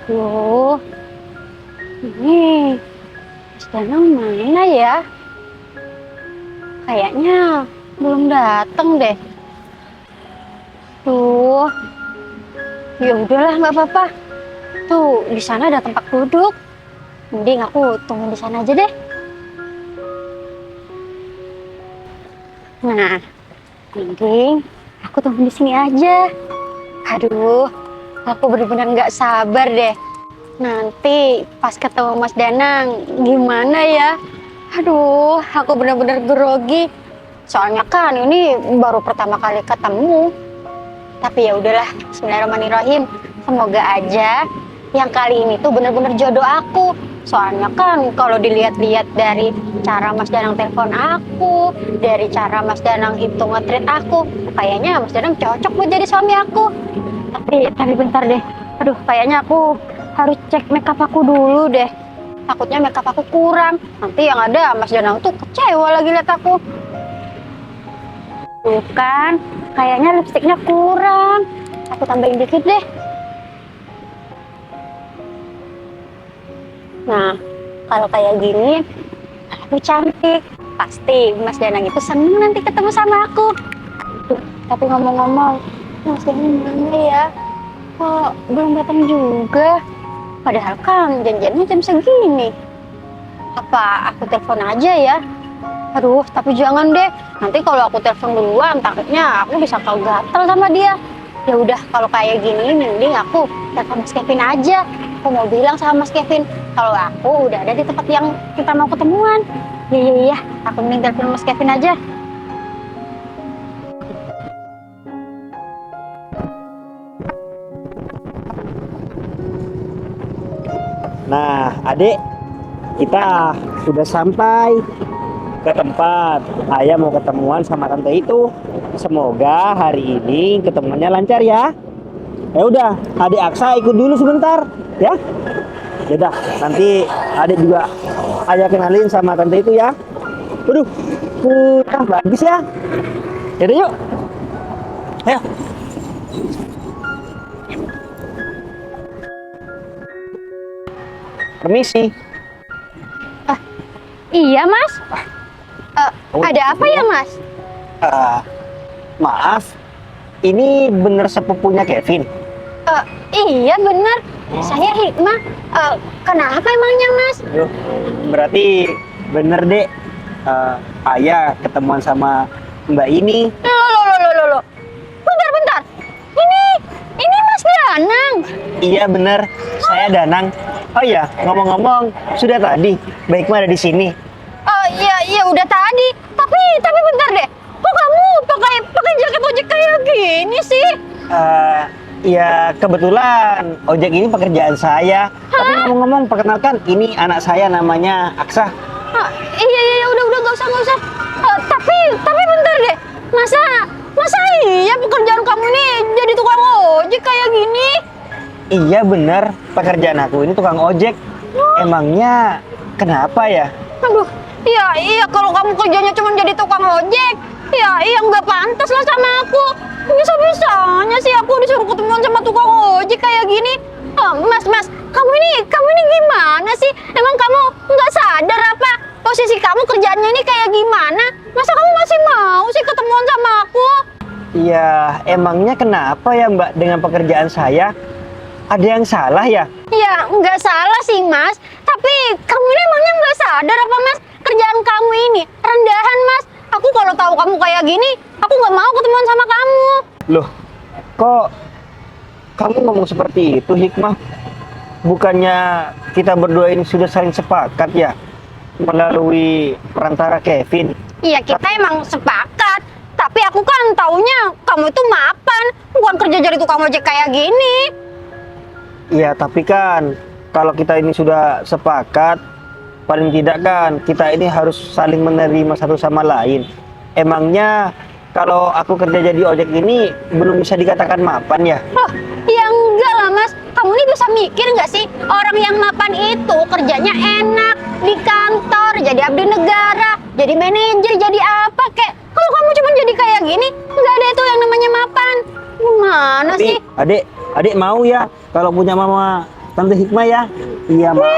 Loh, ini Mas Danang mana ya? Kayaknya belum datang deh. Tuh, ya udahlah nggak apa-apa. Tuh di sana ada tempat duduk. Mending aku tunggu di sana aja deh. Nah, mending aku tunggu di sini aja. Aduh, aku bener-bener nggak sabar deh. Nanti pas ketemu Mas Danang, gimana ya? Aduh, aku bener-bener grogi. Soalnya kan ini baru pertama kali ketemu. Tapi ya udahlah, Bismillahirrahmanirrahim. Semoga aja yang kali ini tuh bener-bener jodoh aku. Soalnya kan kalau dilihat-lihat dari cara Mas Danang telepon aku, dari cara Mas Danang itu nge-treat aku, kayaknya Mas Danang cocok buat jadi suami aku. Tapi bentar deh. Aduh, kayaknya aku harus cek makeup aku dulu deh. Takutnya makeup aku kurang. Nanti yang ada Mas Danang tuh kecewa lagi lihat aku. Bukan, kayaknya lipstiknya kurang. Aku tambahin dikit deh. Nah, kalau kayak gini, aku cantik. Pasti Mas Danang itu seneng nanti ketemu sama aku. Duh, tapi ngomong-ngomong, Mas Danang mana ya? Kok belum datang juga? Padahal kan janjiannya jam segini. Apa aku telepon aja ya? Aduh, tapi jangan deh. Nanti kalau aku telepon duluan, takutnya aku bisa kau gatel sama dia. Ya udah, kalau kayak gini, mending aku telepon Mas Kevin aja. Aku mau bilang sama Mas Kevin kalau aku udah ada di tempat yang kita mau ketemuan. Iya, aku mending telepon Mas Kevin aja. Nah, adik, kita sudah sampai ke tempat. Ayah mau ketemuan sama tante itu. Semoga hari ini ketemuannya lancar ya. Ya udah, adik Aksa ikut dulu sebentar, ya. Ya udah, nanti adik juga ayah kenalin sama tante itu ya. Waduh, udah bagus ya. Yaudah yuk. Ayo. Permisi. Ah, iya Mas. Ada apa ya Mas? Eh, maaf, ini bener sepupunya Kevin. Iya bener. Saya Hikmah. Kenapa emangnya Mas? Aduh, berarti bener dek. Ayah ketemuan sama Mbak ini. Loh. Bentar. Ini Mas Danang. Iya bener, saya Danang. Oh iya, ngomong-ngomong, sudah tadi Baik mah ada di sini. Iya udah tadi. Tapi bentar deh. Kok kamu pakai jaket ojek kayak gini sih? Ya kebetulan ojek ini pekerjaan saya. Tapi ngomong-ngomong, perkenalkan, ini anak saya namanya Aksa. Iya udah nggak usah. Tapi bentar deh. Masa iya pekerjaan kamu ini jadi tukang ojek kayak gini? Iya bener, pekerjaan aku ini tukang ojek. Emangnya kenapa ya? Aduh, iya kalau kamu kerjanya cuma jadi tukang ojek, iya nggak pantas lah sama aku. Bisa-bisanya sih aku disuruh ketemuan sama tukang ojek kayak gini. Mas, kamu ini gimana sih? Emang kamu nggak sadar apa posisi kamu kerjaannya ini kayak gimana? Masa kamu masih mau sih ketemuan sama aku? Iya, emangnya kenapa ya Mbak dengan pekerjaan saya? Ada yang salah ya? Ya nggak salah sih Mas, tapi kamu ini emangnya nggak sadar apa Mas? Kerjaan kamu ini rendahan Mas. Aku kalau tahu kamu kayak gini, aku nggak mau ketemuan sama kamu. Loh, kok kamu ngomong seperti itu, Hikmah? Bukannya kita berdua ini sudah saling sepakat ya melalui perantara Kevin? Iya kita emang sepakat, tapi aku kan taunya kamu itu mapan, bukan kerja jadi tukang ojek kayak gini. Iya, tapi kan kalau kita ini sudah sepakat, paling tidak kan kita ini harus saling menerima satu sama lain. Emangnya kalau aku kerja jadi ojek ini belum bisa dikatakan mapan ya? Loh, ya enggak lah Mas. Kamu ini bisa mikir nggak sih? Orang yang mapan itu kerjanya enak, di kantor, jadi abdi negara, jadi manajer, jadi apa kek. Kalau kamu cuma jadi kayak gini, nggak ada itu yang namanya mapan. Gimana Tapi sih? adik mau ya kalau punya mama Tante Hikmah ya. Iya, Ma.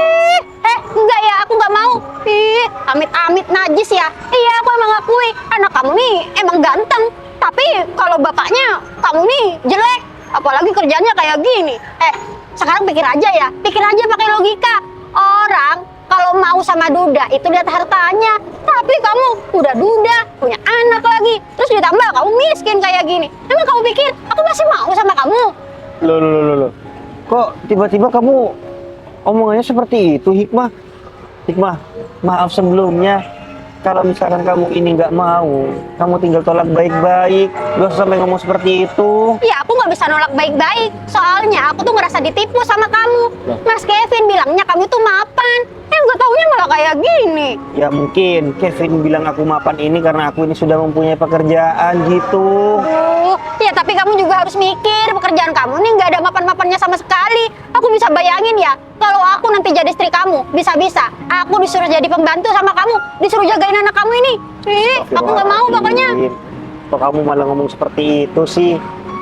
Enggak ya, aku nggak mau. Amit-amit najis ya. Iya, aku emang akui anak kamu nih emang ganteng. Tapi kalau bapaknya kamu nih jelek, apalagi kerjanya kayak gini. Sekarang pikir aja ya, pikir aja pakai logika. Orang kalau mau sama duda itu lihat hartanya. Tapi kamu udah duda, punya anak lagi, terus ditambah kamu miskin kayak gini. Emang kamu pikir aku masih mau sama kamu? Loh. Kok tiba-tiba kamu omongannya seperti itu, Hikmah? Hikmah, maaf sebelumnya. Kalau misalkan kamu ini nggak mau, kamu tinggal tolak baik-baik. Gak usah sampai ngomong seperti itu. Ya aku nggak bisa nolak baik-baik. Soalnya aku tuh ngerasa ditipu sama kamu. Mas Kevin bilangnya kamu tuh mapan. Nggak taunya malah kayak gini. Ya mungkin Kevin bilang aku mapan ini karena aku ini sudah mempunyai pekerjaan gitu. Ya tapi kamu juga harus mikir pekerjaan kamu nih nggak ada mapan-mapannya sama sekali. Aku bisa bayangin ya, kalau aku nanti jadi istri kamu, bisa-bisa aku disuruh jadi pembantu sama kamu, disuruh jagain anak kamu ini. Aku nggak mau pokoknya. Kok kamu malah ngomong seperti itu sih,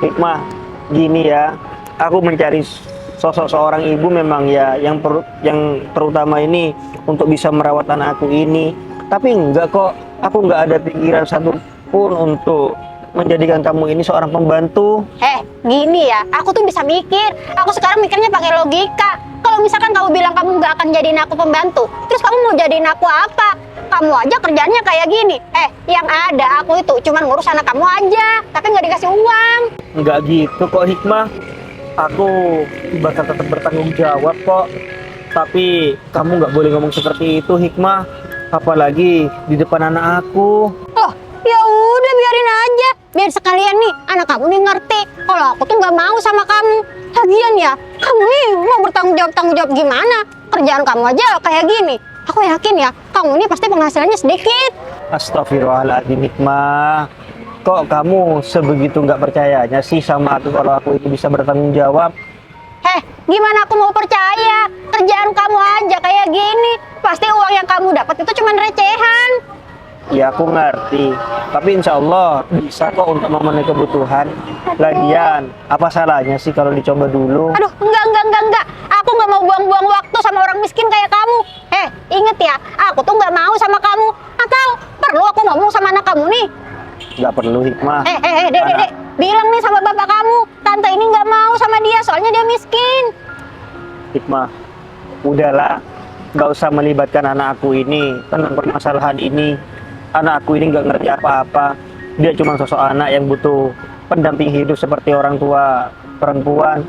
Hikmah? Gini ya, aku mencari sosok seorang ibu memang ya yang terutama ini untuk bisa merawat anakku ini. Tapi enggak kok, aku nggak ada pikiran satu pun untuk menjadikan kamu ini seorang pembantu. Gini ya, aku tuh bisa mikir. Aku sekarang mikirnya pakai logika. Kalau misalkan kamu bilang kamu nggak akan jadiin aku pembantu, terus kamu mau jadiin aku apa? Kamu aja kerjanya kayak gini. Yang ada aku itu cuma ngurus anak kamu aja, tapi nggak dikasih uang. Nggak gitu kok, Hikmah. Aku bakal tetap bertanggung jawab kok. Tapi kamu nggak boleh ngomong seperti itu, Hikmah. Apalagi di depan anak aku. Ya udah biarin aja. Biar sekalian nih anak kamu nih ngerti kalau aku tuh nggak mau sama kamu. Lagian ya, kamu nih mau bertanggung jawab gimana? Kerjaan kamu aja kayak gini. Aku yakin ya, kamu nih pasti penghasilannya sedikit. Astagfirullahaladzim, Hikmah. Kok kamu sebegitu nggak percayanya sih sama aku kalau aku itu bisa bertanggung jawab? Gimana aku mau percaya? Kerjaan kamu aja kayak gini. Pasti uang yang kamu dapat itu cuma recehan. Ya aku ngerti, tapi insya Allah bisa kok untuk memenuhi kebutuhan. Lagian, apa salahnya sih kalau dicoba dulu? Aduh, enggak. Aku nggak mau buang-buang waktu sama orang miskin kayak kamu. Inget ya, aku tuh nggak mau sama kamu. Atau perlu aku ngomong sama anak kamu nih? Nggak perlu, Hikmah. Dek. Bilang nih sama bapak kamu, tante ini nggak mau sama dia, soalnya dia miskin. Hikmah, udahlah. Nggak usah melibatkan anak aku ini tentang permasalahan ini. Anak aku ini nggak ngerti apa-apa. Dia cuma sosok anak yang butuh pendamping hidup seperti orang tua perempuan.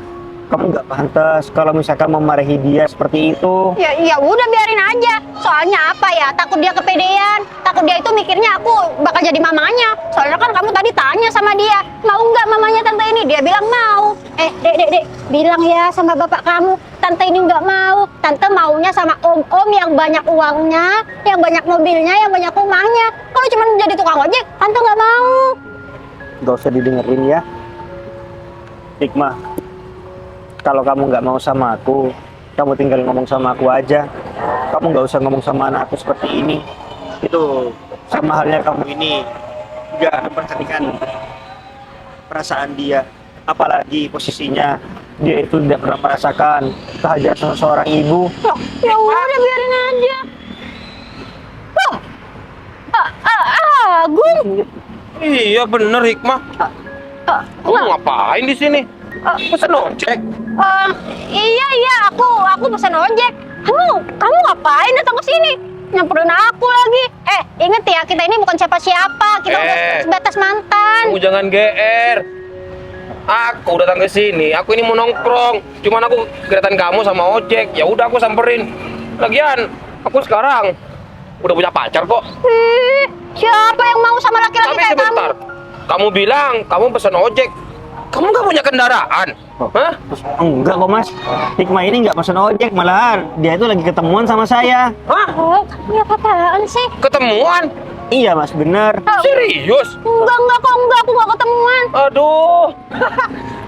Kamu nggak pantas kalau misalkan memarahi dia seperti itu. Ya udah biarin aja. Soalnya apa ya? Takut dia kepedean. Takut dia itu mikirnya aku bakal jadi mamanya. Soalnya kan kamu tadi tanya sama dia, mau nggak mamanya tante ini? Dia bilang mau. Dek, bilang ya sama bapak kamu, tante ini nggak mau. Tante maunya sama om-om yang banyak uangnya, yang banyak mobilnya, yang banyak rumahnya. Kalau cuma jadi tukang ojek, tante nggak mau. Nggak usah didengerin ya, Hikmah. Kalau kamu nggak mau sama aku, kamu tinggal ngomong sama aku aja. Kamu nggak usah ngomong sama anak aku seperti ini. Itu sama halnya kamu ini nggak memperhatikan perasaan dia. Apalagi posisinya dia itu tidak pernah merasakan kehadiran seorang ibu. Ya udah biarin aja. Agung. Iya bener, Hikmah. Kamu ngapain di sini? Pesan ojek. Iya, aku pesan ojek. Kamu ngapain datang ke sini? Nyamperin aku lagi. Inget ya, kita ini bukan siapa-siapa. Kita udah sebatas mantan. Kamu jangan GR. Aku datang ke sini. Aku ini mau nongkrong. Cuman aku kelihatan kamu sama ojek. Ya udah aku samperin. Lagian, aku sekarang udah punya pacar kok. Siapa yang mau sama laki-laki Tapi kayak sebentar. Kamu bilang kamu pesan ojek. Kamu nggak punya kendaraan? Hah? Enggak kok, Mas. Hikmah ini nggak pesan ojek, malahan dia itu lagi ketemuan sama saya. Hah? Kamu apa-apaan sih? Ketemuan? Iya, Mas, bener. Serius? Enggak, aku nggak ketemuan. Aduh.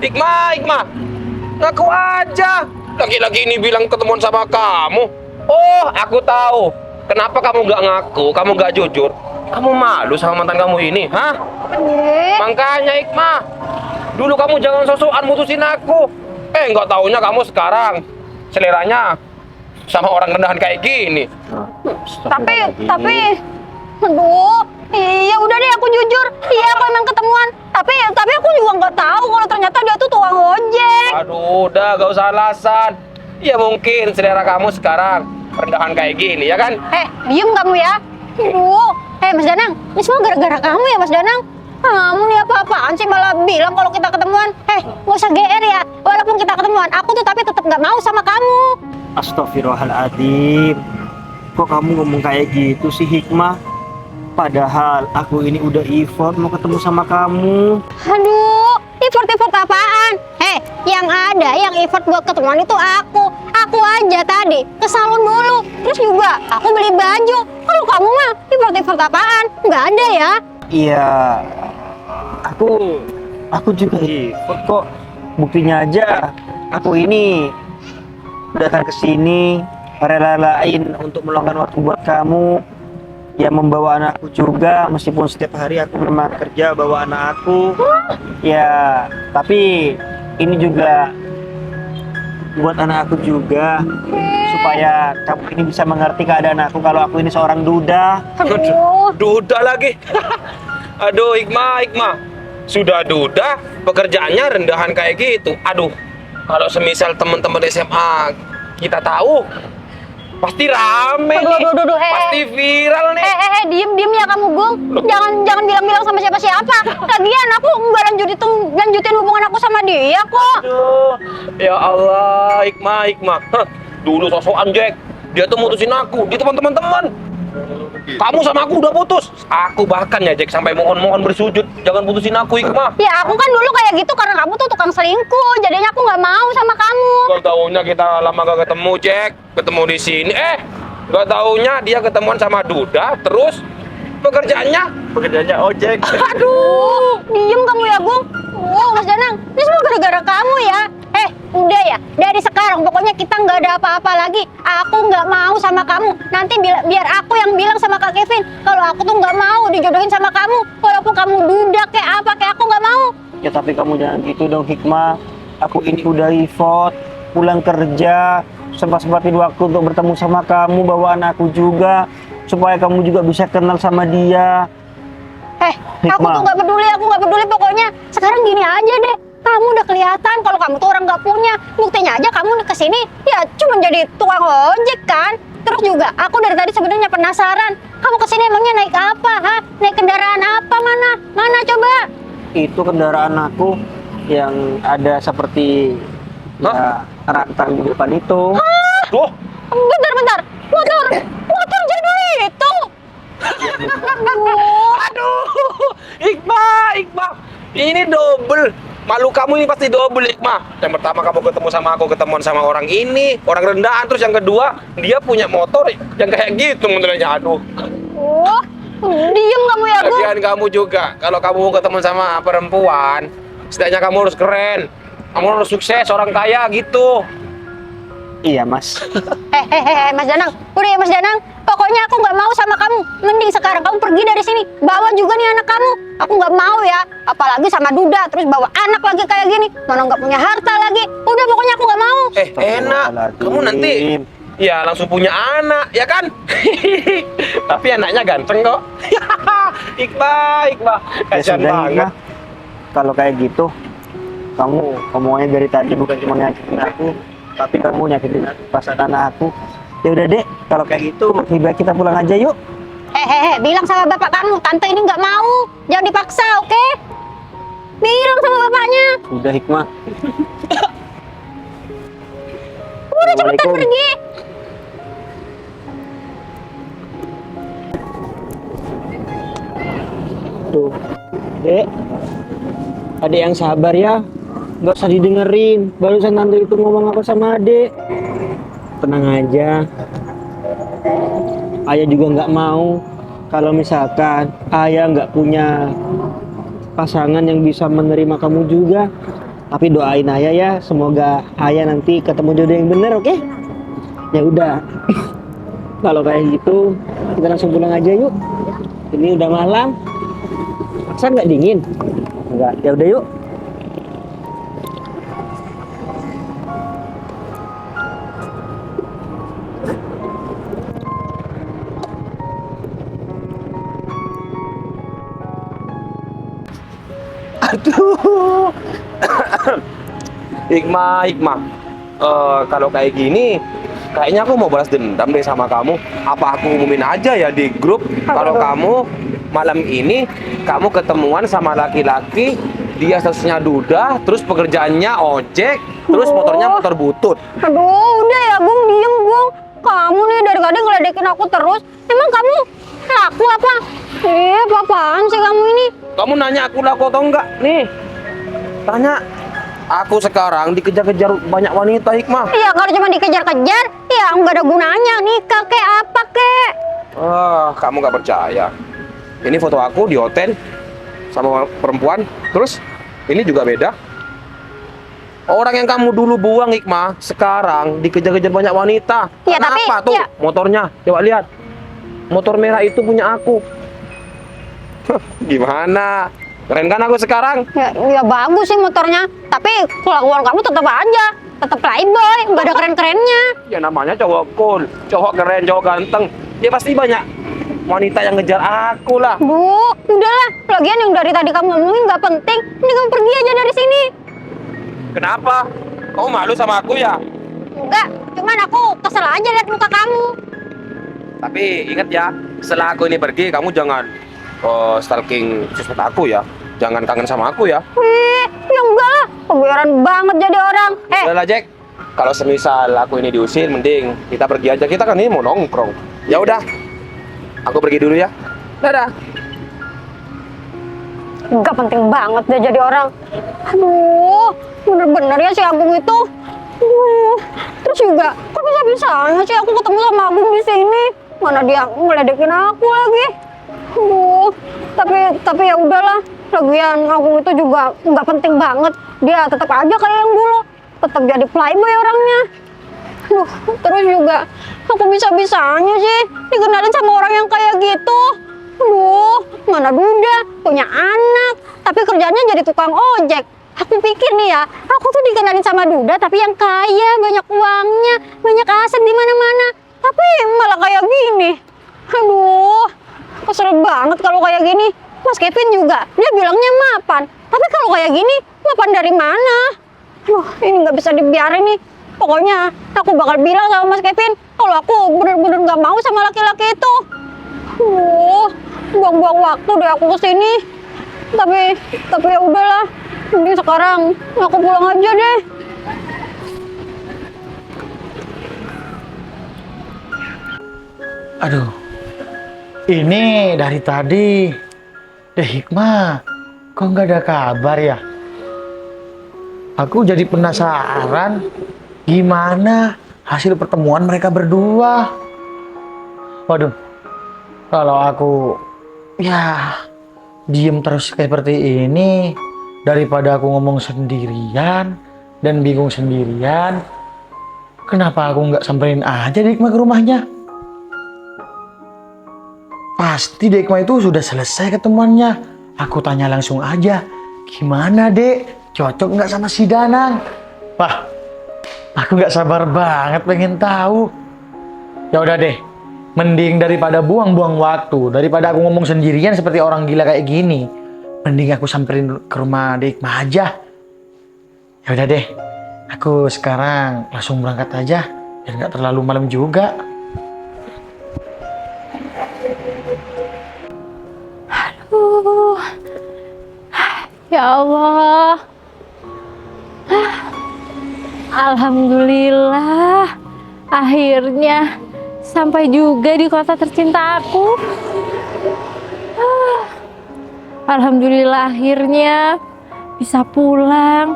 Hikmah. Ngaku aja. Laki-laki ini bilang ketemuan sama kamu. Oh, aku tahu. Kenapa kamu nggak ngaku? Kamu nggak jujur? Kamu malu sama mantan kamu ini, hah? Makanya Hikmah, dulu kamu jangan sosokan mutusin aku. Nggak taunya kamu sekarang seleranya sama orang rendahan kayak gini. Tapi, aduh, iya udah deh aku jujur, iya aku emang ketemuan. Tapi aku juga nggak tahu kalau ternyata dia tuh tukang ojek. Aduh, udah gak usah alasan. Ya mungkin selera kamu sekarang rendahan kayak gini, ya kan? Diem kamu ya. Aduh, Mas Danang, ini semua gara-gara kamu ya Mas Danang. Kamu nih apa-apaan sih malah bilang kalau kita ketemuan. Gak usah GR ya. Walaupun kita ketemuan, aku tuh tapi tetap nggak mau sama kamu. Astagfirullahaladzim. Kok kamu ngomong kayak gitu sih Hikmah? Padahal aku ini udah effort mau ketemu sama kamu. Aduh, effort apaan? Yang ada yang effort buat ketemuan itu aku. Aku aja tadi ke salon dulu. Terus juga aku beli baju. Kalau kamu mah effort apaan? Nggak ada ya? Iya, aku juga effort kok. Buktinya aja, aku ini datang ke sini rela-relain untuk meluangkan waktu buat kamu. Ya membawa anakku juga, meskipun setiap hari aku memang kerja bawa anak aku. Ya, tapi ini juga buat anak aku juga, supaya kamu ini bisa mengerti keadaan aku kalau aku ini seorang duda. Aduh. Duda lagi. Aduh, Hikmah. Sudah duda, pekerjaannya rendahan kayak gitu. Aduh, kalau semisal teman-teman SMA kita tahu, pasti rame nih. Aduh, Pasti viral nih. Diem ya kamu, Gung. Jangan bilang-bilang sama siapa-siapa. Lagian aku nggak lanjutin hubungan aku sama dia kok. Aduh, ya Allah, Hikmah. Hah, dulu sosokan Jack. Dia tuh mutusin aku di teman-teman. Kamu sama aku udah putus. Aku bahkan ya Jack sampai mohon bersujud, jangan putusin aku, Hikmah. Ya aku kan dulu kayak gitu karena kamu tuh tukang selingkuh. Jadinya aku nggak mau sama kamu. Gak taunya kita lama gak ketemu, Jack. Ketemu di sini. Gak taunya dia ketemuan sama Duda, terus pekerjaannya ojek. Aduh, diem kamu ya, Gung. Mas Danang, ini semua gara-gara kamu ya. Udah ya, dari sekarang pokoknya kita nggak ada apa-apa lagi. Aku nggak mau sama kamu. Nanti biar aku yang bilang sama Kak Kevin kalau aku tuh nggak mau dijodohin sama kamu. Walaupun kamu duda kayak apa, kayak aku nggak mau. Ya tapi kamu jangan gitu dong Hikmah. Aku ini udah effort, pulang kerja, sempat-sempatin waktu untuk bertemu sama kamu, bawa anakku juga, supaya kamu juga bisa kenal sama dia. Aku tuh nggak peduli pokoknya. Sekarang gini aja deh. Kamu udah kelihatan kalau kamu tuh orang nggak punya. Buktinya aja kamu kesini ya cuma jadi tukang ojek kan. Terus juga aku dari tadi sebenarnya penasaran. Kamu kesini emangnya naik apa? Naik kendaraan apa? Mana coba? Itu kendaraan aku yang ada seperti ya, rantang di depan itu. Duh, Bentar. Motor jadul itu. aduh, Hikmah. Ini double. Malu kamu ini pasti double, Hikmah. Yang pertama kamu ketemu sama aku, ketemuan sama orang ini, orang rendahan. Terus yang kedua, dia punya motor yang kayak gitu modelnya. Aduh. Diem kamu ya, Gung. Lagian kamu juga, kalau kamu mau ketemu sama perempuan, setidaknya kamu harus keren. Kamu harus sukses, orang kaya gitu. Iya Mas. Mas Danang, udah ya Mas Danang. Pokoknya aku nggak mau sama kamu. Mending sekarang kamu pergi dari sini. Bawa juga nih anak kamu. Aku nggak mau ya. Apalagi sama Duda. Terus bawa anak lagi kayak gini. Mana nggak punya harta lagi. Udah pokoknya aku nggak mau. Enak. Kamu nanti ya langsung punya anak, ya kan? Tapi anaknya ganteng kok. Hikmah. Kasian sudah, banget. Hikmah. Kalau kayak gitu, kamu ngomongnya dari tadi bukan cuma nyakitin aku, tapi kamu nyakitin perasaan anak aku. Ya udah dek, kalau kayak gitu lebih baik kita pulang aja yuk. Bilang sama bapak kamu, tante ini nggak mau. Jangan dipaksa, oke? Bilang sama bapaknya. Udah Hikmah. Udah cepetan pergi. Tuh, dek, adek yang sabar ya, nggak usah didengerin. Barusan tante itu ngomong apa sama adek. Tenang aja. Ayah juga nggak mau kalau misalkan ayah nggak punya pasangan yang bisa menerima kamu juga. Tapi doain ayah ya, semoga ayah nanti ketemu jodoh yang bener, oke? Ya udah. Kalau kayak gitu, kita langsung pulang aja yuk. Ini udah malam. Maksa nggak dingin? Enggak. Ya udah yuk. Aduh. Hikmah, Hikmah. Kalau kayak gini, kayaknya aku mau balas dendam deh sama kamu. Apa aku umumin aja ya di grup kalau kamu malam ini kamu ketemuan sama laki-laki, dia statusnya duda, terus pekerjaannya ojek, terus motornya motor butut. Aduh, udah ya Bung, diem Bung. Kamu nih dari tadi ngeledekin aku terus. Emang kamu laku apa? Apa-apaan sih kamu ini? Kamu nanya aku laku atau enggak? Nih, tanya. Aku sekarang dikejar-kejar banyak wanita, Hikmah. Iya, kalau cuma dikejar-kejar, ya nggak ada gunanya. Nikah kek apa kek? Kamu nggak percaya. Ini foto aku di hotel sama perempuan. Terus ini juga beda. Orang yang kamu dulu buang, Hikmah, sekarang dikejar-kejar banyak wanita. Ya, Kenapa tapi, tuh? ya. Motornya, coba lihat. Motor merah itu punya aku. Gimana? Keren kan aku sekarang? Ya bagus sih motornya. Tapi kelakuan kamu tetap aja. Tetap playboy, nggak ada keren-kerennya. Ya namanya cowok cool, cowok keren, cowok ganteng. Dia pasti banyak wanita yang ngejar aku lah. Bu, udahlah. Lagian yang dari tadi kamu ngomongin nggak penting. Ini kamu pergi aja dari sini. Kenapa? Kamu malu sama aku ya? Enggak, cuman aku kesel aja lihat muka kamu. Tapi ingat ya, setelah aku ini pergi, kamu jangan stalking sosmed aku ya. Jangan kangen sama aku ya. Ya enggak lah. Kebiaran banget jadi orang. Udahlah Jack, kalau semisal aku ini diusir, mending kita pergi aja. Kita kan ini mau nongkrong. Ya udah, aku pergi dulu ya. Dadah. Enggak penting banget dia jadi orang. Aduh, bener-bener ya si Agung itu. Terus juga, kok bisa-bisanya sih aku ketemu sama Agung di sini? Mana dia ngeledekin aku lagi. Tapi ya udahlah. Lagian Agung itu juga nggak penting banget. Dia tetap aja kayak yang dulu. Tetap jadi playboy orangnya. Terus juga, aku bisa-bisanya sih dikenalin sama orang yang kayak gitu. Mana duda, punya anak, tapi kerjanya jadi tukang ojek. Aku pikir nih ya, aku tuh dikenalin sama duda tapi yang kaya, banyak uangnya, banyak aset di mana-mana. Tapi malah kayak gini. Kesel banget kalau kayak gini. Mas Kevin juga, dia bilangnya mapan. Tapi kalau kayak gini, mapan dari mana? Ini nggak bisa dibiarin nih. Pokoknya aku bakal bilang sama Mas Kevin kalau aku bener-bener nggak mau sama laki-laki itu. Buang-buang waktu deh aku kesini. Tapi ya udahlah. Mending sekarang aku pulang aja deh. Aduh, ini dari tadi. Hikmah, kok nggak ada kabar ya? Aku jadi penasaran gimana hasil pertemuan mereka berdua. Waduh, kalau aku ya diem terus kayak seperti ini, daripada aku ngomong sendirian dan bingung sendirian, kenapa aku nggak samperin aja Hikmah ke rumahnya? Pasti Dekma itu sudah selesai ketemuannya. Aku tanya langsung aja, gimana Dek? Cocok nggak sama si Danang? Wah, aku nggak sabar banget pengen tahu. Ya udah deh, mending daripada buang-buang waktu, daripada aku ngomong sendirian seperti orang gila kayak gini, mending aku samperin ke rumah Dekma aja. Ya udah deh, aku sekarang langsung berangkat aja, biar nggak terlalu malam juga. Ya Allah, alhamdulillah, akhirnya sampai juga di kota tercinta aku. Alhamdulillah, akhirnya bisa pulang.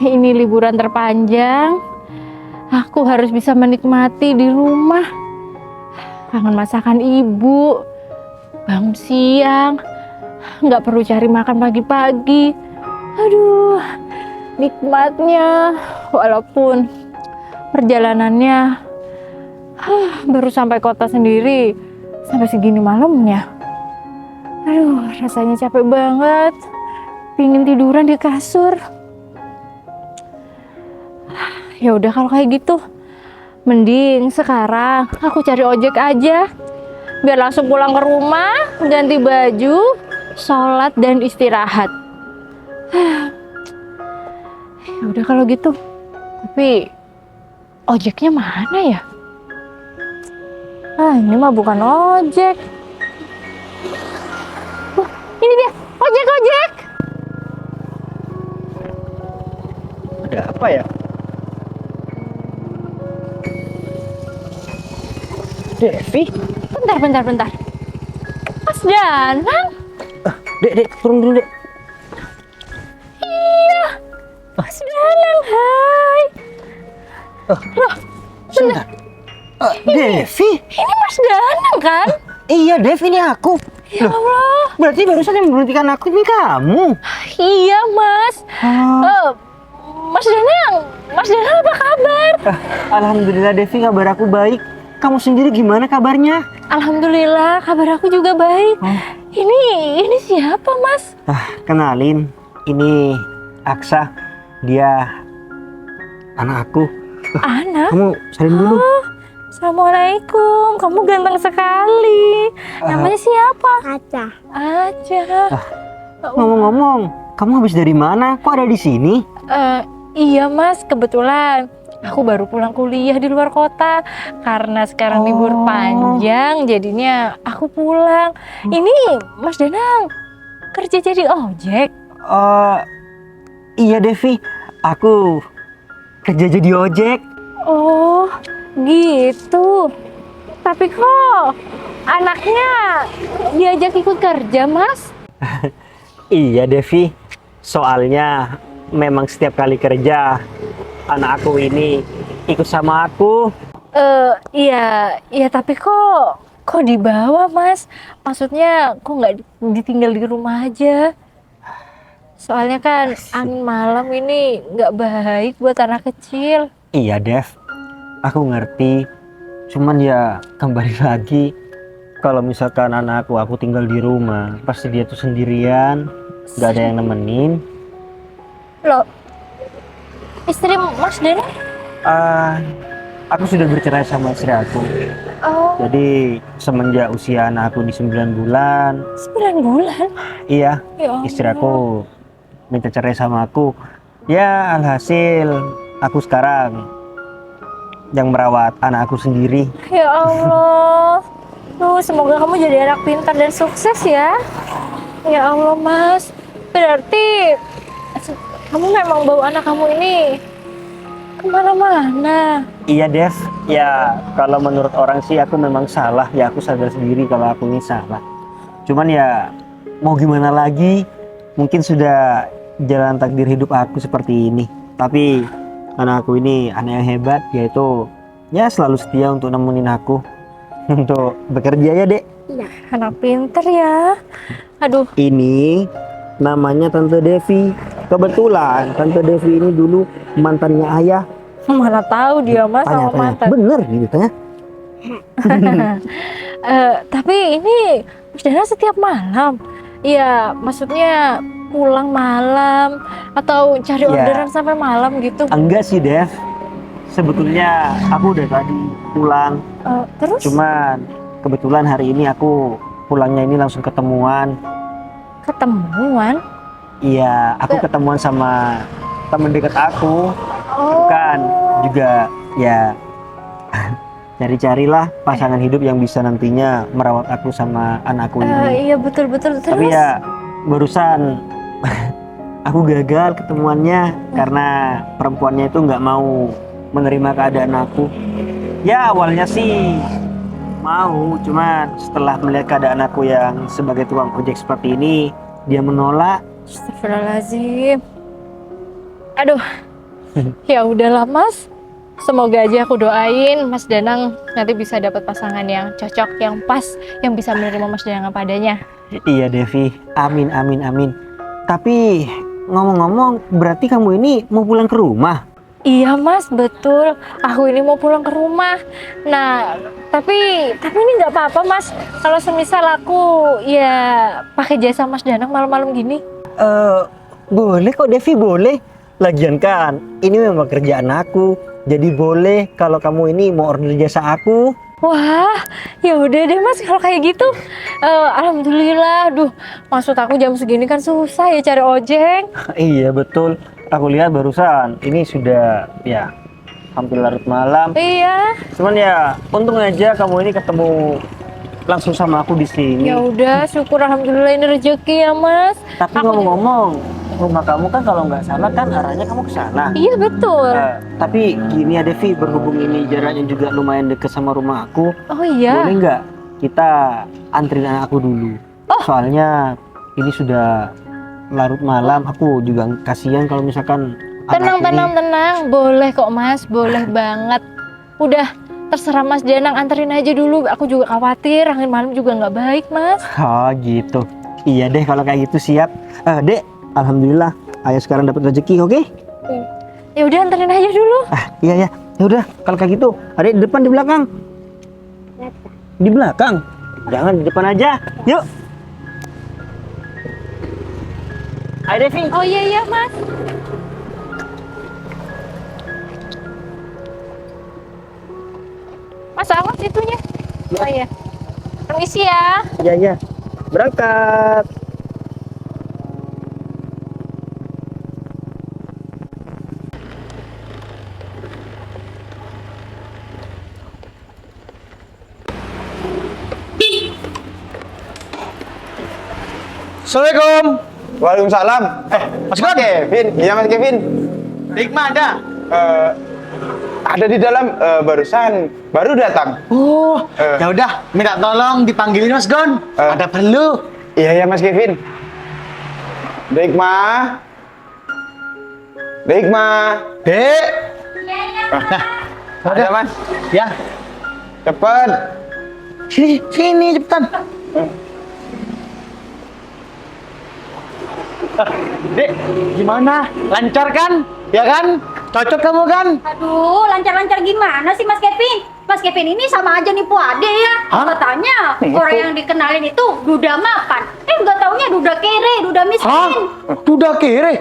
Ini liburan terpanjang, aku harus bisa menikmati di rumah. Kangen masakan ibu, bangun siang, nggak perlu cari makan pagi-pagi. Aduh, nikmatnya. Walaupun perjalanannya baru sampai kota sendiri, sampai segini malamnya. Aduh, rasanya capek banget. Pingin tiduran di kasur. Ya udah kalau kayak gitu, mending sekarang aku cari ojek aja. Biar langsung pulang ke rumah, ganti baju, sholat dan istirahat. Ya udah kalau gitu. Tapi ojeknya mana ya? Ini mah bukan ojek. Wah, ini dia. Ojek. Ada apa ya? Devi? Bentar. Mas Danang. Dek, turun dulu, Dek. Iya. Mas Danang, hai. Sebentar. Devi? Ini Mas Danang kan? Iya, Dev, ini aku. Ya Allah. Berarti barusan yang memberhentikan aku ini kamu. Iya, Mas. Mas Danang apa kabar? Alhamdulillah, Devi, kabar aku baik. Kamu sendiri gimana kabarnya? Alhamdulillah, kabar aku juga baik. Ini siapa, Mas? Kenalin, ini Aksa. Dia anak aku. Anak? Kamu salim dulu. Assalamualaikum, kamu ganteng sekali. Namanya siapa? Aca. Ngomong-ngomong, kamu habis dari mana? Kok ada di sini? Iya, Mas, kebetulan aku baru pulang kuliah di luar kota. Karena sekarang libur panjang, jadinya aku pulang. Ini Mas Danang kerja jadi ojek? Iya, Devi. Aku kerja jadi ojek. Oh, gitu. Tapi kok anaknya diajak ikut kerja, Mas? Iya, Devi. Soalnya memang setiap kali kerja, anak aku ini ikut sama aku. Iya, tapi kok dibawa, Mas? Maksudnya kok nggak ditinggal di rumah aja? Soalnya kan angin malam ini nggak baik buat anak kecil. Iya, Dev. Aku ngerti. Cuman ya kembali lagi, kalau misalkan anak aku tinggal di rumah, pasti dia tuh sendirian, nggak ada yang nemenin. Loh, istri Mas Danang? Aku sudah bercerai sama istri aku. Oh, Jadi semenjak usia anak aku di 9 bulan, 9 bulan? iya, Ya Allah. istri aku minta cerai sama aku. Ya, alhasil aku sekarang yang merawat anak aku sendiri. Ya Allah. Tuh, semoga kamu jadi anak pintar dan sukses ya. Ya Allah, Mas. Berarti kamu memang bawa anak kamu ini kemana-mana. Iya, Dev. Ya, kalau menurut orang sih aku memang salah. Ya, aku sadar sendiri kalau aku ini salah. Cuman ya, mau gimana lagi? Mungkin sudah jalan takdir hidup aku seperti ini. Tapi anak aku ini anak yang hebat, yaitu ya selalu setia untuk nemenin aku untuk bekerja ya, Dek. Anak pintar ya. Aduh, Ini namanya Tante Devi. Kebetulan Tante Devi ini dulu mantannya ayah. mana tahu dia Mas sama mantan. Bener gitu tanya. Tapi ini Mas Dana setiap malam. Iya, maksudnya pulang malam atau cari Iya. orderan sampai malam gitu. Enggak sih, Dev. Sebetulnya aku udah tadi pulang. Terus? Cuman kebetulan hari ini aku pulangnya ini langsung ketemuan. Ketemuan? Iya, aku ketemuan sama temen dekat aku. Oh. Kan juga ya cari-carilah pasangan hidup yang bisa nantinya merawat aku sama anakku ini. Iya betul-betul. Terus? Tapi ya barusan aku gagal ketemuannya karena perempuannya itu nggak mau menerima keadaan aku. Ya awalnya sih mau, cuman setelah melihat keadaan aku yang sebagai tukang ojek seperti ini, dia menolak. Astagfirullahaladzim. Aduh. Ya udahlah Mas. Semoga aja aku doain Mas Danang nanti bisa dapat pasangan yang cocok, yang pas, yang bisa menerima Mas Danang padanya. Iya Devi, amin amin amin. Tapi ngomong-ngomong, berarti kamu ini mau pulang ke rumah? Iya Mas, betul. Aku ini mau pulang ke rumah. Nah, tapi ini nggak apa-apa Mas. Kalau semisal aku ya pakai jasa Mas Danang malam-malam gini. Boleh kok Devi, boleh. Lagian kan, ini memang kerjaan aku. Jadi boleh kalau kamu ini mau order jasa aku. Wah, ya udah deh Mas kalau kayak gitu. Alhamdulillah. Duh, maksud aku jam segini kan susah ya cari ojek. Iya betul. Aku lihat barusan ini sudah ya hampir larut malam. Iya. Cuman ya untung aja kamu ini ketemu langsung sama aku di sini. Ya udah, syukur alhamdulillah ini rezeki ya Mas. Tapi Aku ngomong-ngomong, rumah kamu kan kalau nggak salah kan arahnya kamu ke sana. Iya betul. Tapi gini ya Devi, berhubung ini jaraknya juga lumayan deket sama rumah aku, Oh iya. boleh nggak kita anterin anak aku dulu? Oh. Soalnya ini sudah larut malam, aku juga kasihan kalau misalkan Tenang, anak tenang, tenang. Boleh kok Mas, boleh banget. Udah, terserah Mas Danang anterin aja dulu. Aku juga khawatir, angin malam juga nggak baik Mas. Oh gitu. Iya deh kalau kayak gitu siap. Dek, alhamdulillah ayah sekarang dapat rezeki, oke? Ya udah anterin aja dulu. Iya ya. Ya udah kalau kayak gitu, adek di depan di belakang. Di belakang. Jangan di depan aja. Yuk. Ayo Devi. Oh iya iya Mas. Mas awas itunya. Oh iya. Permisi ya. Iya ya. Berangkat. Assalamualaikum. Waalaikumsalam. Mas Gon. Kevin, iya Mas Kevin. Hikmah ada? Eh, ada di dalam, barusan baru datang. Oh, ya udah, minta tolong dipanggilin Mas Gon. Ada perlu. Iya ya Mas Kevin. Hikmah. Hikmah. Dek. Ada Mas. Ya, Cepet. sini cepetan. Dek, gimana? Lancar kan? Ya kan? Cocok kamu kan? Aduh, lancar-lancar gimana sih Mas Kevin? Mas Kevin ini sama aja nipu Ade ya. Hah? Katanya orang yang dikenalin itu duda mapan. Nggak taunya duda kere, duda Hah? miskin. Udah kere.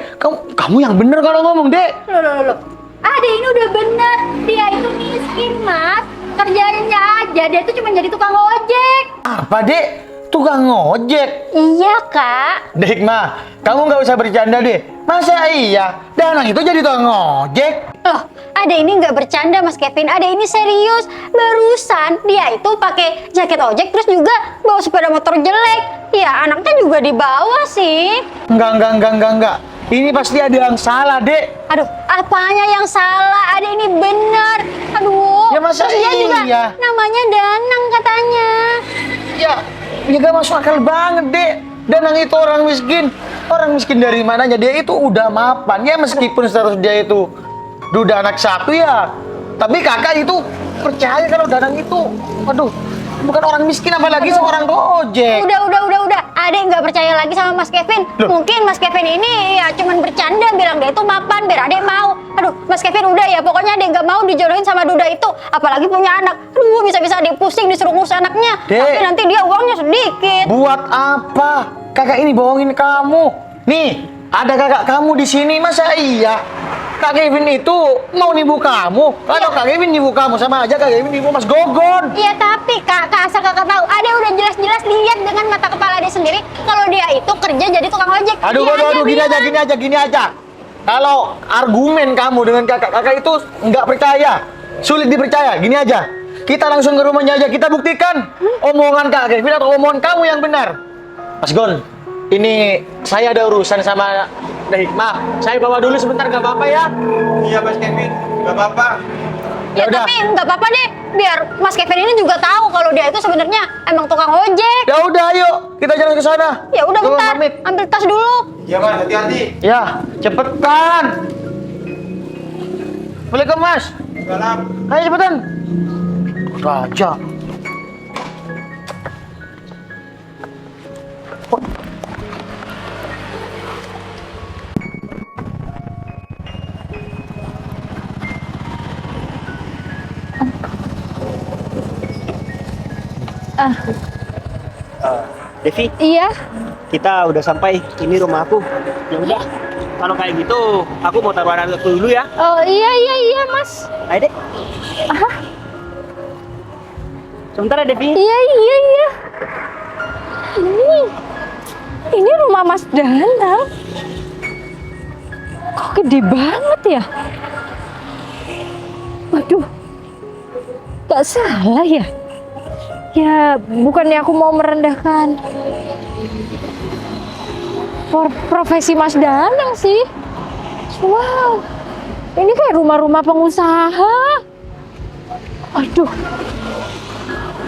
Kamu yang bener kalau ngomong, Dek. Loh. Ade ini udah bener. Dia itu miskin, Mas. Kerjanya aja, dia itu cuma jadi tukang ojek. Apa, Dek? Tukang ojek? Iya, Kak. Dek, mah, kamu nggak usah bercanda deh. Masa iya? Danang itu jadi tukang ojek? Loh, Ade ini nggak bercanda Mas Kevin. Ade ini serius. Barusan dia itu pakai jaket ojek terus juga bawa sepeda motor jelek. Ya, anaknya juga dibawa sih. Enggak. Ini pasti ada yang salah, Dek. Aduh, apanya yang salah? Ade ini bener. Aduh. Ya, masa terus dia juga iya? namanya Danang katanya. Ya gak masuk akal banget, Dek. Danang itu orang miskin. Orang miskin dari mananya? Dia itu udah mapan. Ya meskipun status dia itu duda anak satu ya. Tapi kakak itu percaya kalau Danang itu, waduh, bukan orang miskin apalagi seorang ojek. Udah. Ade nggak percaya lagi sama Mas Kevin. Loh. Mungkin Mas Kevin ini ya cuman bercanda bilang dia itu mapan biar Ade mau. Aduh, Mas Kevin udah ya. Pokoknya Ade nggak mau dijodohin sama duda itu. Apalagi punya anak. Aduh, bisa-bisa Ade pusing disuruh ngurus anaknya. Dek. Tapi nanti dia uangnya sedikit. Buat apa? Kakak ini bohongin kamu. Nih, ada kakak kamu di sini, masa iya? Kak Kevin itu mau nipu kamu. Kalau Kak Kevin nipu kamu sama aja Kak Kevin nipu Mas Gogon. Iya tapi kak asal kakak tahu, Ade udah jelas-jelas lihat dengan mata kepala Ade sendiri kalau dia itu kerja jadi tukang ojek. Aduh, Dia gini aja. Kalau argumen kamu dengan kakak itu nggak percaya, sulit dipercaya. Gini aja, kita langsung ke rumahnya aja, kita buktikan omongan Kak Kevin atau omongan kamu yang benar. Mas Gon, ini saya ada urusan sama Hikmah. Saya bawa dulu sebentar, nggak apa-apa ya? Iya Mas Kevin, nggak apa-apa. Ya Yaudah. tapi nggak apa-apa deh, biar Mas Kevin ini juga tahu kalau dia itu sebenarnya emang tukang ojek. Ya udah, ayo kita jalan ke sana. Ya udah Tolong bentar, pamit. ambil tas dulu. Iya Mas, hati-hati. Ya, cepetan. Assalamualaikum Mas. Salam. Ayo cepetan. Raja. Devi, Iya. kita udah sampai. Ini rumah aku. Ya udah. Kalau kayak gitu, aku mau taruh anak aku dulu ya. Oh iya Mas. Ayo deh. Sebentar ya, Devi. Iya, iya, iya. Ini rumah Mas Danang. Kok gede banget ya? Waduh, gak salah ya? Ya, bukannya aku mau merendahkan profesi Mas Danang sih. Wow, ini kayak rumah-rumah pengusaha. Aduh,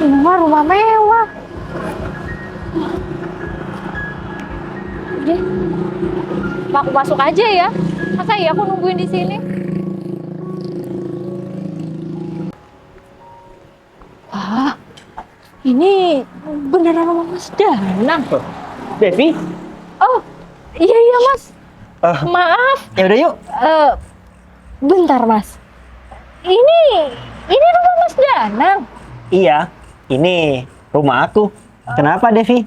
rumah mewah. Udah, aku masuk aja ya. Masa iya aku nungguin di sini? Wah, ini beneran rumah Mas Danang. Devi? Oh, iya iya Mas. Maaf. Ya udah yuk. Bentar Mas. Ini rumah Mas Danang. Iya, ini rumah aku. Kenapa, Devi?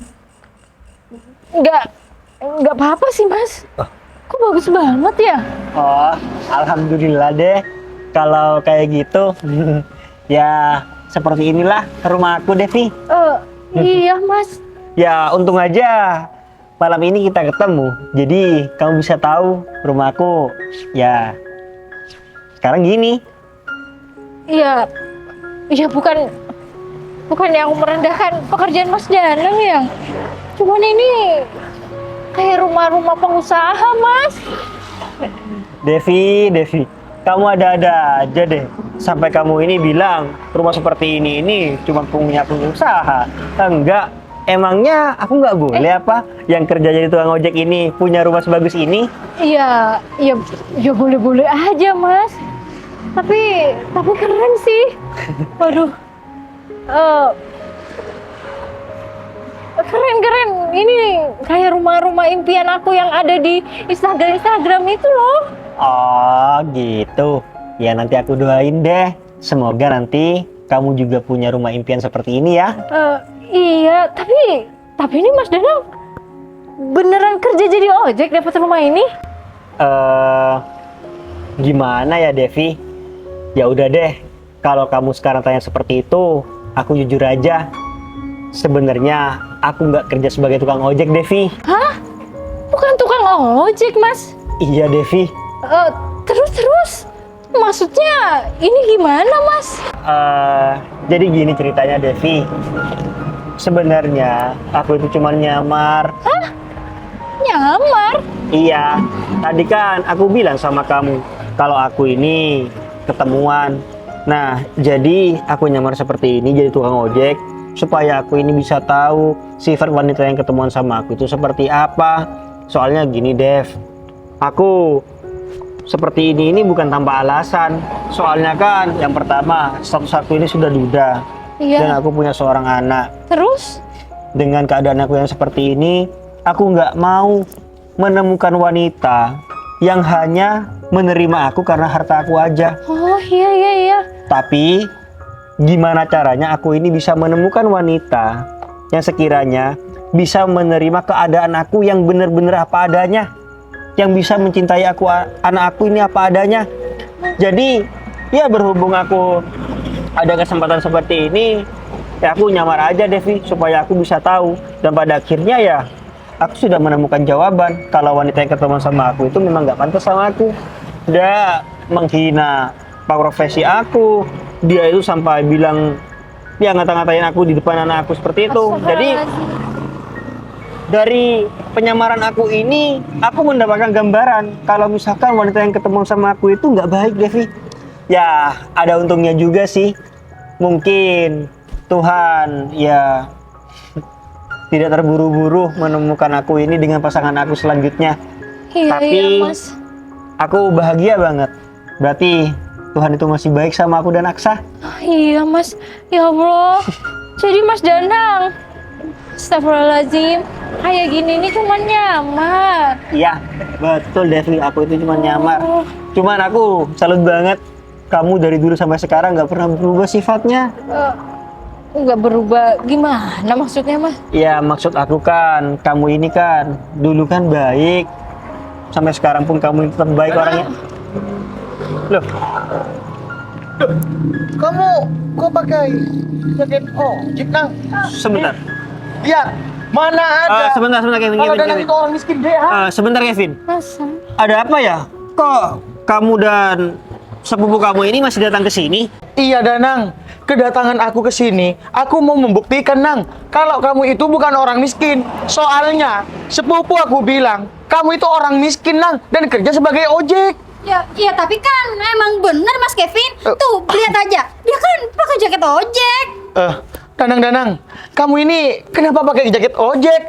Nggak apa-apa sih Mas. Kok bagus banget ya? Oh, alhamdulillah deh. Kalau kayak gitu, ya seperti inilah rumah aku, Devi. Iya Mas. Ya, untung aja malam ini kita ketemu. Jadi kamu bisa tahu rumahku. Ya, sekarang gini. Iya, bukan yang aku merendahkan pekerjaan Mas Danang ya. Cuman ini kayak rumah-rumah pengusaha Mas. Devi, kamu ada-ada aja deh. Sampai kamu ini bilang rumah seperti ini cuma punya pengusaha. Enggak, emangnya aku nggak boleh apa yang kerja jadi tukang ojek ini punya rumah sebagus ini? Iya, boleh-boleh aja Mas. Tapi keren sih. Waduh. Keren. Ini kayak rumah-rumah impian aku yang ada di Instagram itu loh. Oh gitu. Ya nanti aku doain deh. Semoga nanti kamu juga punya rumah impian seperti ini ya. Iya, tapi ini Mas Danang beneran kerja jadi ojek dapat rumah ini? Gimana ya Devi? Ya udah deh. Kalau kamu sekarang tanya seperti itu, aku jujur aja. Sebenarnya aku nggak kerja sebagai tukang ojek, Devi. Hah? Bukan tukang ojek, Mas? Iya, Devi. Terus? Maksudnya ini gimana, Mas? Jadi gini ceritanya, Devi. Sebenarnya aku itu cuma nyamar. Hah? Nyamar? Iya. Tadi kan aku bilang sama kamu kalau aku ini ketemuan. Nah, jadi aku nyamar seperti ini jadi tukang ojek supaya aku ini bisa tahu sifat wanita yang ketemuan sama aku itu seperti apa. Soalnya gini, Dev. Aku seperti ini bukan tanpa alasan. Soalnya kan yang pertama, status aku ini sudah duda. Iya. Dan aku punya seorang anak. Terus? Dengan keadaan aku yang seperti ini, aku nggak mau menemukan wanita yang hanya menerima aku karena harta aku aja. Oh, iya. Tapi gimana caranya aku ini bisa menemukan wanita yang sekiranya bisa menerima keadaan aku yang benar-benar apa adanya, yang bisa mencintai aku, anak aku ini apa adanya. Jadi ya berhubung aku ada kesempatan seperti ini, ya aku nyamar aja Devi supaya aku bisa tahu. Dan pada akhirnya ya aku sudah menemukan jawaban kalau wanita yang ketemu sama aku itu memang nggak pantas sama aku. Dia menghina profesi aku, dia itu sampai bilang dia ngata-ngatain aku di depan anak aku seperti itu. Jadi dari penyamaran aku ini aku mendapatkan gambaran kalau misalkan wanita yang ketemu sama aku itu nggak baik, Devi. Ya ada untungnya juga sih, mungkin Tuhan ya tidak terburu-buru menemukan aku ini dengan pasangan aku selanjutnya. Tapi Mas. aku bahagia banget. Berarti Tuhan itu masih baik sama aku dan Aksa. Iya Mas, ya Allah. Jadi Mas Danang, astagfirullahaladzim, kayak gini ini cuma nyamar. Iya, betul Devi, aku itu cuma nyamar. Cuman aku salut banget, kamu dari dulu sampai sekarang nggak pernah berubah sifatnya. Nggak berubah gimana maksudnya Mas? Ya maksud aku kan, kamu ini kan dulu kan baik, sampai sekarang pun kamu tetap baik orangnya. Loh, Kamu kok pakai jaket ojek, Nang? Sebentar. Ya, mana ada? Sebentar Kevin. Kalau Danang itu orang miskin deh, ha? Sebentar Kevin. Masa? Ada apa ya? Kok kamu dan sepupu kamu ini masih datang ke sini? Iya, Danang. Kedatangan aku ke sini, aku mau membuktikan, Nang, kalau kamu itu bukan orang miskin. Soalnya, sepupu aku bilang, kamu itu orang miskin, Nang, dan kerja sebagai ojek. Ya tapi kan emang bener Mas Kevin. Tuh, lihat aja. Dia kan pakai jaket ojek. Danang, kamu ini kenapa pakai jaket ojek?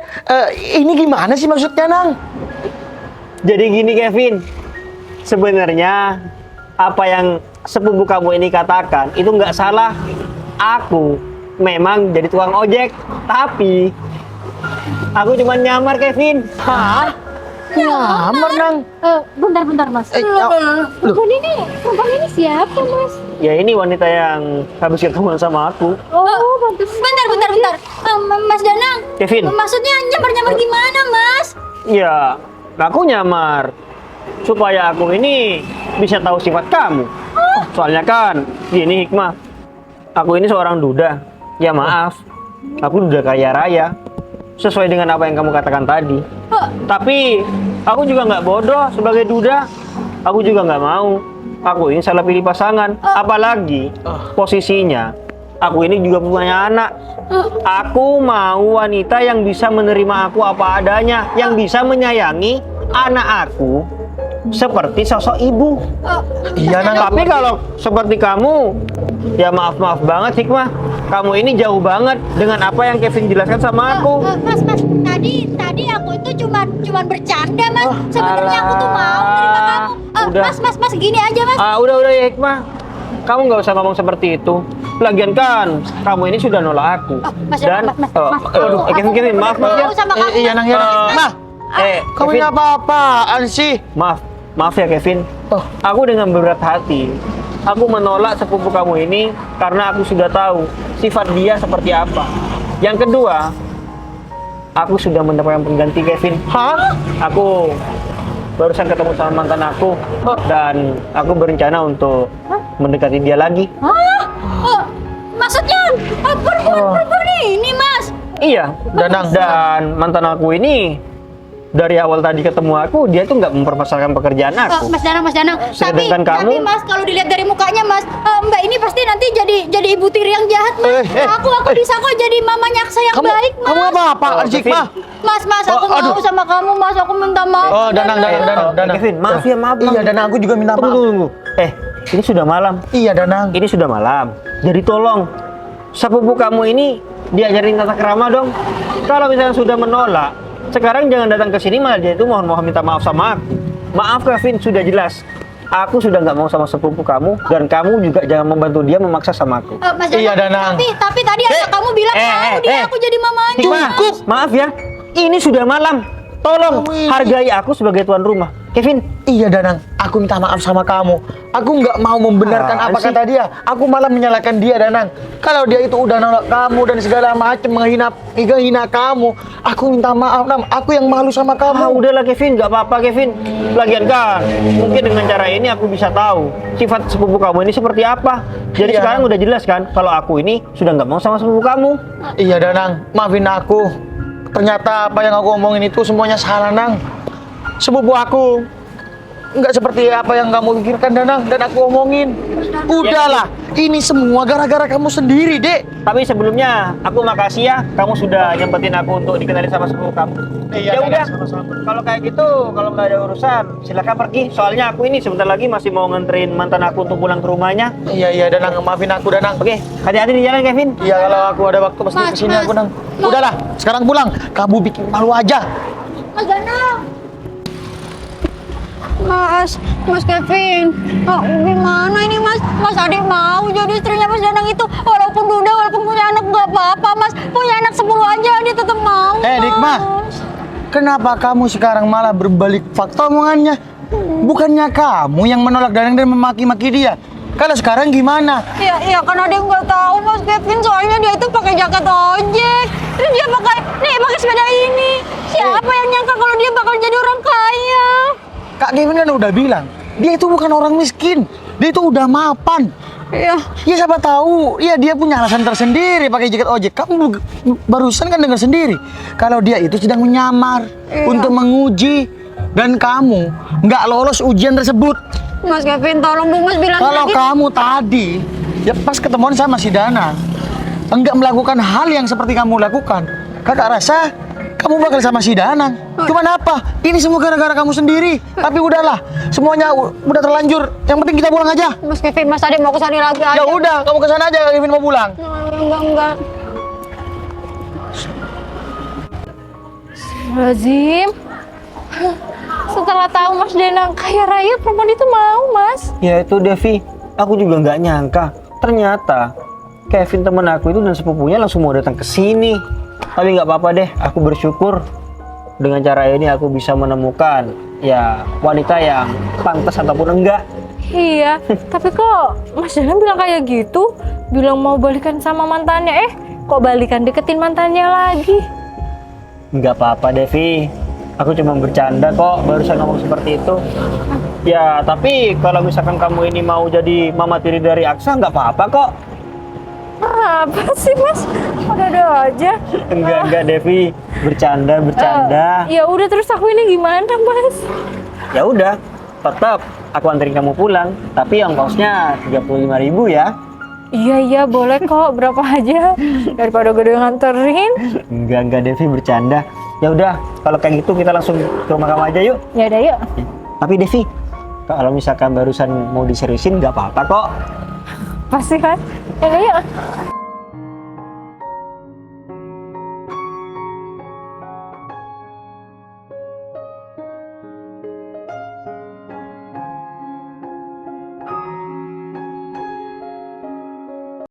Ini gimana sih maksudnya, Nang? Jadi gini Kevin, sebenarnya apa yang sepupu kamu ini katakan itu nggak salah. Aku memang jadi tukang ojek, tapi aku cuma nyamar Kevin. Hah? Nyamar, Nang? Bentar Mas. Loh. Perempuan ini siapa Mas? Ya ini wanita yang habis ketemuan sama aku. Oh, bentar. Mas Danang. Kevin. Maksudnya nyamar gimana Mas? Ya, aku nyamar supaya aku ini bisa tahu sifat kamu. Soalnya kan, gini Hikmah, aku ini seorang duda. Ya maaf, aku duda kaya raya. Sesuai dengan apa yang kamu katakan tadi. Tapi aku juga nggak bodoh sebagai duda. Aku juga nggak mau. Aku ini salah pilih pasangan. Apalagi posisinya, aku ini juga punya anak. Aku mau wanita yang bisa menerima aku apa adanya, yang bisa menyayangi anak aku seperti sosok ibu. Iya, Nang. Tapi kalau seperti kamu, ya maaf banget Hikmah. Kamu ini jauh banget dengan apa yang Kevin jelaskan sama aku. Mas, tadi aku itu cuma bercanda Mas. Sebenarnya aku tuh mau terima kamu. Udah. Mas, gini aja Mas. Udah ya Hikmah. Kamu nggak usah ngomong seperti itu. Lagian kan, kamu ini sudah nolak aku. Mas, Dan, Mas, Kevin, maaf ya. Aku sama kamu. Iya, Nang, ya, Nang. Nah, kamu Kevin, ini apa-apaan sih? maaf ya Kevin. Aku dengan berat hati, aku menolak sepupu kamu ini karena aku sudah tahu sifat dia seperti apa. Yang kedua, aku sudah mendapatkan pengganti Kevin. Hah? Aku barusan ketemu sama mantan aku dan aku berencana untuk mendekati dia lagi. Maksudnya perempuan ini Mas? Iya, dan mantan aku ini dari awal tadi ketemu aku, dia tuh nggak mempermasalahkan pekerjaan aku. Mas Danang. Sedangkan Tapi kamu- Mas, kalau dilihat dari mukanya Mas, Mbak ini pasti nanti jadi ibu tiri yang jahat Mas. Aku bisa kok jadi mamanya Aksa yang baik Mas. Kamu apa-apaan sih, Kevin. Mah? Mas, aku mau sama kamu Mas. Aku minta maaf. Oh, Danang. Kevin, maaf. Iya, Danang, aku juga minta maaf. Tunggu. Ini sudah malam. Iya, Danang. Ini sudah malam. Jadi tolong, sepupu kamu ini diajarin tata krama dong. Kalau misalnya sudah menolak, sekarang jangan datang ke sini malah dia itu mohon minta maaf sama aku. Maaf Kevin, sudah jelas. Aku sudah nggak mau sama sepupu kamu dan kamu juga jangan membantu dia memaksa sama aku. Mas Iya, Danang. Tapi tadi ada kamu bilang mau dia aku jadi mamanya. Hikmah, maaf ya. Ini sudah malam. Tolong hargai aku sebagai tuan rumah. Kevin, Iya, Danang. Aku minta maaf sama kamu. Aku nggak mau membenarkan apa Apaan sih? kata dia. Aku malah menyalahkan dia, Danang. Kalau dia itu udah nolak kamu dan segala macam menghina kamu, aku minta maaf, Nam. Aku yang malu sama kamu. udahlah Kevin, nggak apa-apa Kevin. Lagian kan, mungkin dengan cara ini aku bisa tahu sifat sepupu kamu ini seperti apa. Jadi Iya. sekarang udah jelas kan, kalau aku ini sudah nggak mau sama sepupu kamu. Iya, Danang. Maafin aku. Ternyata apa yang aku omongin itu semuanya salah, Nang. Sepupu aku nggak seperti apa yang kamu pikirkan, Danang, dan aku omongin. Udahlah, ini semua gara-gara kamu sendiri, Dek. Tapi sebelumnya aku makasih ya, kamu sudah nyempetin aku untuk dikenalin sama sepupu kamu. Iya, Ya udah, sama-sama. kalau kayak gitu, kalau nggak ada urusan, silakan pergi. Soalnya aku ini sebentar lagi masih mau nganterin mantan aku untuk pulang ke rumahnya. Iya, Danang, maafin aku, Danang. Oke, hati-hati di jalan Kevin. Iya, kalau aku ada waktu pasti Mas, kesini Mas. aku, Nang. Udahlah, sekarang pulang. Kamu bikin malu aja. Mas Danang. Mas Kevin, gimana ini Mas? Mas Adik mau jadi istrinya Mas Danang itu, walaupun duda, walaupun punya anak gak apa-apa Mas. Punya anak 10 aja dia tetap mau. Dikmah, Mas. kenapa kamu sekarang malah berbalik fakta omongannya? Bukannya kamu yang menolak Danang dan memaki-maki dia? Kalau sekarang gimana? Iya kan ada yang nggak tahu Mas Kevin, soalnya dia itu pakai jaket ojek. Terus dia pakai sepeda ini. Siapa yang nyangka kalau dia bakal jadi orang kaya? Kak Kevin kan udah bilang, dia itu bukan orang miskin. Dia itu udah mapan. Iya. Ya siapa tahu, ya dia punya alasan tersendiri pakai jaket ojek. Kamu barusan kan dengar sendiri kalau dia itu sedang menyamar untuk menguji dan kamu nggak lolos ujian tersebut. Mas Kevin, tolong Bu Mas bilang Kalau lagi. kamu tadi ya pas ketemuan sama si Danang enggak melakukan hal yang seperti kamu lakukan, kakak rasa kamu bakal sama si Danang. Cuman apa? Ini semua gara-gara kamu sendiri. Tapi udahlah, semuanya udah terlanjur. Yang penting kita pulang aja. Mas Kevin, Mas Ade mau ke sana lagi aja. Ya udah, kamu ke sana aja, Kevin mau pulang. Enggak. Lazim. Setelah tahu Mas Danang kaya raya, perempuan itu mau, Mas. Ya itu Devi, aku juga nggak nyangka. Ternyata Kevin temen aku itu dan sepupunya langsung mau datang ke sini. Tapi nggak apa-apa deh, aku bersyukur dengan cara ini aku bisa menemukan ya wanita yang pantas ataupun enggak. Iya, tapi kok Mas Danang bilang kayak gitu? Bilang mau balikan sama mantannya, kok balikan deketin mantannya lagi? Nggak apa-apa Devi, aku cuma bercanda kok barusan ngomong seperti itu. Ya tapi kalau misalkan kamu ini mau jadi mama tiri dari Aksa nggak apa-apa kok. Apa sih, Mas? Ada aja. Enggak Devi, bercanda. Ya udah, terus aku ini gimana, Mas? Ya udah, tetap aku anterin kamu pulang, tapi ongkosnya 35.000 ya. Iya, boleh kok, berapa aja daripada gede nganterin. Enggak Devi, bercanda. Ya udah, kalau kayak gitu kita langsung ke rumah kamu aja yuk. Ya udah, yuk. Tapi Devi, kalau misalkan barusan mau diseriusin nggak apa-apa kok. Pasti kan? Ya udah, yuk.